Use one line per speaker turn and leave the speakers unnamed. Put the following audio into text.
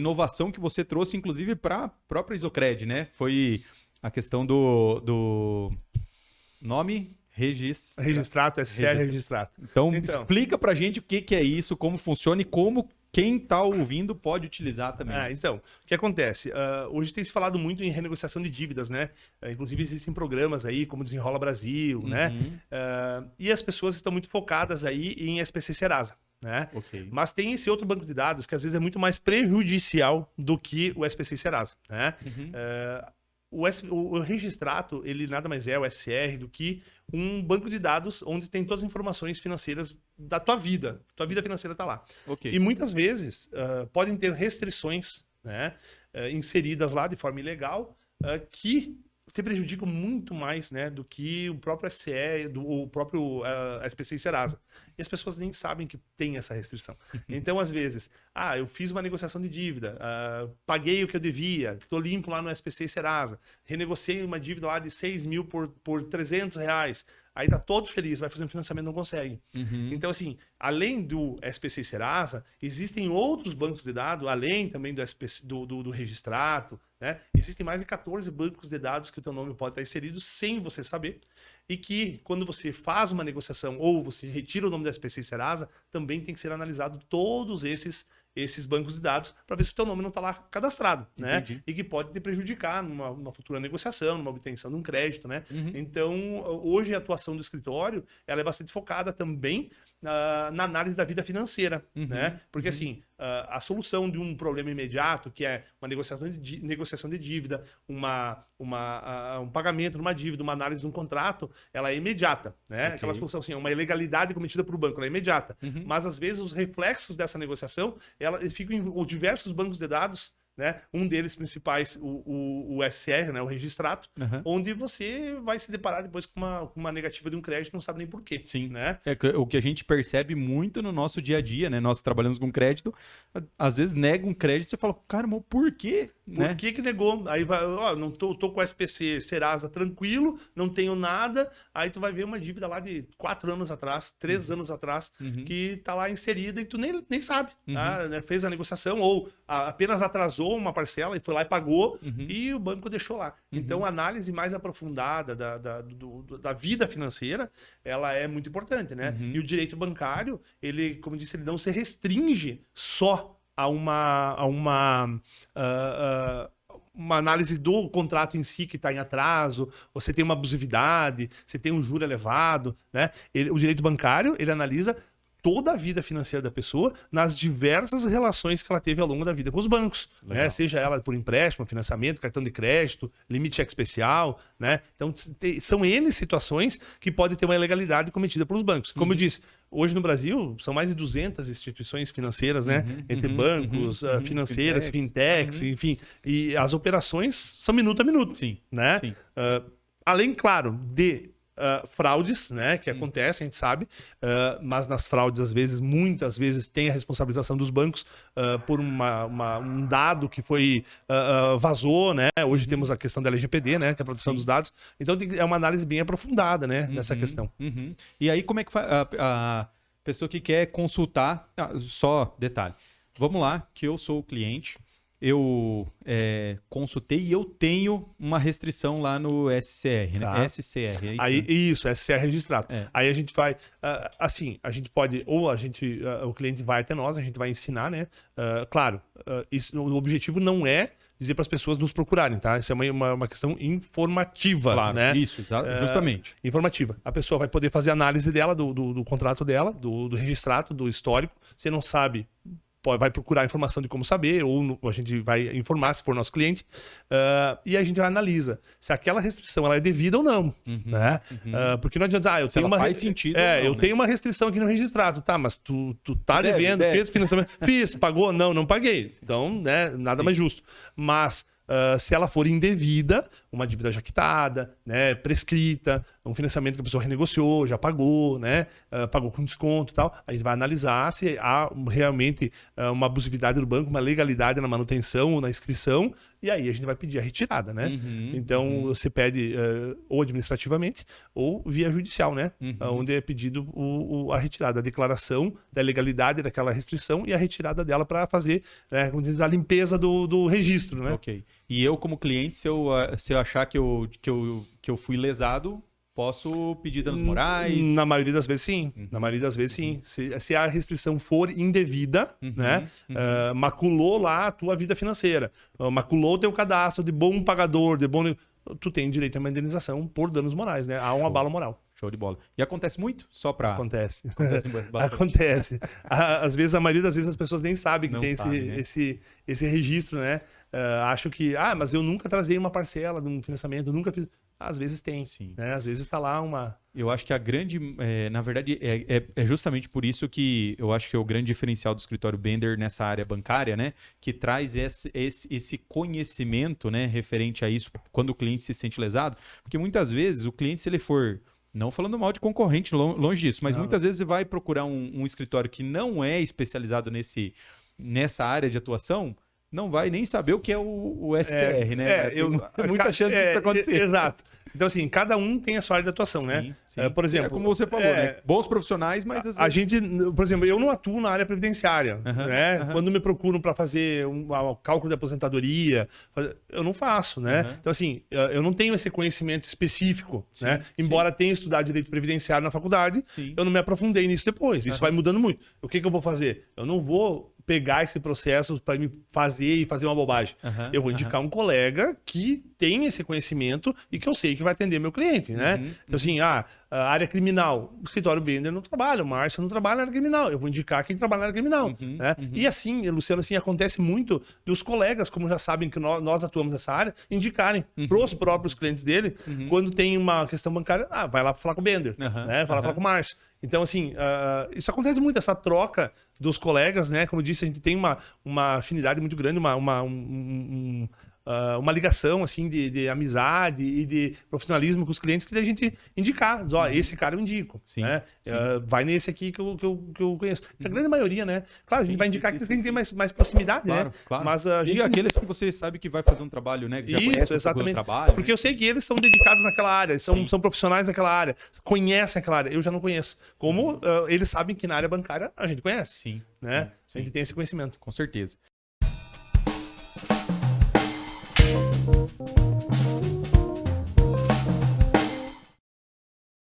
inovação que você trouxe, inclusive, para a própria Isocred, né? Foi a questão do nome
Registrato, SCR Registrato.
Então, explica pra gente o que é isso, como funciona e como quem está ouvindo pode utilizar também.
Então, o que acontece? Hoje tem se falado muito em renegociação de dívidas, né? Inclusive existem programas aí, como Desenrola Brasil, né? E as pessoas estão muito focadas aí em SPC Serasa, né? Mas tem esse outro banco de dados que às vezes é muito mais prejudicial do que o SPC Serasa, né? O Registrato, ele nada mais é, o SR, do que um banco de dados onde tem todas as informações financeiras da tua vida. Tua vida financeira está lá. E muitas vezes podem ter restrições, né, inseridas lá de forma ilegal que te prejudicam muito mais, né, do que o próprio SE, o próprio SPC e Serasa. E as pessoas nem sabem que tem essa restrição. Então, às vezes, eu fiz uma negociação de dívida, paguei o que eu devia, estou limpo lá no SPC e Serasa, renegociei uma dívida lá de 6 mil por 300 reais, aí tá todo feliz, vai fazer um financiamento, não consegue. Então, assim, além do SPC e Serasa, existem outros bancos de dados, além também do SPC, do Registrato, né? Existem mais de 14 bancos de dados que o teu nome pode estar inserido sem você saber, e que quando você faz uma negociação ou você retira o nome do SPC e Serasa, também tem que ser analisado todos esses bancos de dados para ver se o teu nome não está lá cadastrado, né? E que pode te prejudicar numa futura negociação, numa obtenção de um crédito, né? Então, hoje a atuação do escritório, ela é bastante focada também na análise da vida financeira, né? Porque assim, a solução de um problema imediato, que é uma negociação de dívida, um pagamento de uma dívida, uma análise de um contrato, ela é imediata, né? Aquela solução assim, uma ilegalidade cometida por banco, ela é imediata. Mas às vezes os reflexos dessa negociação, ela fica em diversos bancos de dados, né? Um deles principais, o SR, né? O Registrato, onde você vai se deparar depois com uma negativa de um crédito, não sabe nem por quê.
Sim.
Né?
O que a gente percebe muito no nosso dia a dia, né? Nós trabalhamos com crédito, às vezes nega um crédito e você fala, cara, mas por quê?
Por que negou? Aí vai, não tô com o SPC Serasa tranquilo, não tenho nada, aí tu vai ver uma dívida lá de 4 anos atrás, 3 anos atrás, que tá lá inserida e tu nem sabe, né? Fez a negociação ou apenas atrasou uma parcela e foi lá e pagou e o banco deixou lá. Então, a análise mais aprofundada da vida financeira, ela é muito importante, né? E o direito bancário, ele, como disse, ele não se restringe só a uma análise do contrato em si que está em atraso, você tem uma abusividade, você tem um juro elevado, né? O direito bancário, ele analisa toda a vida financeira da pessoa nas diversas relações que ela teve ao longo da vida com os bancos, né? Seja ela por empréstimo, financiamento, cartão de crédito, limite cheque especial, né? Então, são N situações que podem ter uma ilegalidade cometida pelos bancos. Como eu disse, hoje no Brasil, são mais de 200 instituições financeiras, né? Entre bancos, financeiras, fintechs, enfim. E as operações são minuto a minuto, né? Além, claro, de fraudes, né, que acontecem, a gente sabe, mas nas fraudes, muitas vezes, tem a responsabilização dos bancos por um dado que foi vazou, né? Hoje temos a questão da LGPD, né, que é a proteção dos dados. Então, é uma análise bem aprofundada, né, nessa questão.
E aí, como é que a pessoa que quer consultar... só detalhe. Vamos lá, que eu sou o cliente, eu consultei e eu tenho uma restrição lá no SCR, né? SCR, é isso?
Aí, isso, SCR registrado. Aí a gente vai, assim, a gente pode, ou o cliente vai até nós, a gente vai ensinar, né? Claro, o objetivo não é dizer para as pessoas nos procurarem, tá? Isso é uma questão informativa,
claro,
né?
Isso, justamente.
Informativa. A pessoa vai poder fazer análise dela, do contrato dela, do registrato, do histórico. Você não sabe, vai procurar informação de como saber, ou a gente vai informar se for nosso cliente, e a gente analisa se aquela restrição ela é devida ou não, né? Porque não adianta, eu tenho
faz sentido
eu tenho uma restrição aqui no registrado, tá, mas tu tá devendo, fez financiamento, fiz, pagou? Não paguei. Então, né, nada mais justo. Mas se ela for indevida, uma dívida já quitada, né, prescrita, um financiamento que a pessoa renegociou, já pagou, né? Pagou com desconto e tal. A gente vai analisar se há realmente uma abusividade do banco, uma legalidade na manutenção ou na inscrição, e aí a gente vai pedir a retirada, né? Então, você pede ou administrativamente ou via judicial, né? Onde é pedido a retirada, a declaração da legalidade daquela restrição e a retirada dela para fazer, como diz, a limpeza do registro, né?
Ok. E eu, como cliente, se eu achar que eu fui lesado, posso pedir danos morais?
Na maioria das vezes, sim. Na maioria das vezes, sim. Se a restrição for indevida, né? Maculou lá a tua vida financeira. Maculou o teu cadastro de bom pagador, de bom... Tu tem direito a uma indenização por danos morais, né? Há um abalo moral.
Show de bola. E acontece muito? Só pra...
Acontece.
bastante.
Acontece. Às vezes, a maioria das vezes, as pessoas nem sabem que
Não
tem
sabem, né?
esse registro, né? Acho que, mas eu nunca trazei uma parcela de um financiamento, eu nunca fiz... Às vezes tem,
Sim.
né? Às vezes tá lá uma...
Eu acho que a grande... na verdade, é justamente por isso que eu acho que é o grande diferencial do escritório Bender nessa área bancária, né? Que traz esse conhecimento, né? Referente a isso, quando o cliente se sente lesado. Porque muitas vezes o cliente, se ele for... Não falando mal de concorrente, longe disso, mas muitas vezes você vai procurar um escritório que não é especializado nessa área de atuação, não vai nem saber o que é o STR, né? Tem muita chance disso acontecer.
Exato. Então, assim, cada um tem a sua área de atuação, né?
Sim.
Por exemplo...
como você falou, né? Bons profissionais, mas às vezes...
A gente, por exemplo, eu não atuo na área previdenciária, né? Quando me procuram para fazer um cálculo de aposentadoria, eu não faço, né? Então, assim, eu não tenho esse conhecimento específico, né? Embora tenha estudado direito previdenciário na faculdade, eu não me aprofundei nisso depois. Isso vai mudando muito. O que eu vou fazer? Eu não vou pegar esse processo para me fazer uma bobagem. Eu vou indicar um colega que tem esse conhecimento e que eu sei que vai atender meu cliente, né? Então, assim, a área criminal, o escritório Bender não trabalha, o Márcio não trabalha na área criminal. Eu vou indicar quem trabalha na área criminal, né? E assim, Luciano, assim, acontece muito dos colegas, como já sabem que nós atuamos nessa área, indicarem pros próprios clientes dele, quando tem uma questão bancária, vai lá falar com o Bender, né? Vai lá falar com o Márcio. Então, assim, isso acontece muito, essa troca dos colegas, né? Como eu disse, a gente tem uma afinidade muito grande, uma ligação, assim, de amizade e de profissionalismo com os clientes que a gente indicar. Diz, esse cara eu indico, né? Vai nesse aqui que eu conheço. A grande maioria, né? Claro, a gente vai indicar que tem mais proximidade,
claro,
né?
Claro.
Mas a gente...
E aqueles que você sabe que vai fazer um trabalho, né? Que já conhece
exatamente.
o trabalho.
Porque eu sei que eles são dedicados naquela área, são profissionais naquela área, conhecem aquela área. Eu já não conheço. Como eles sabem que na área bancária a gente conhece.
Sim.
Né? A gente tem esse conhecimento.
Com certeza.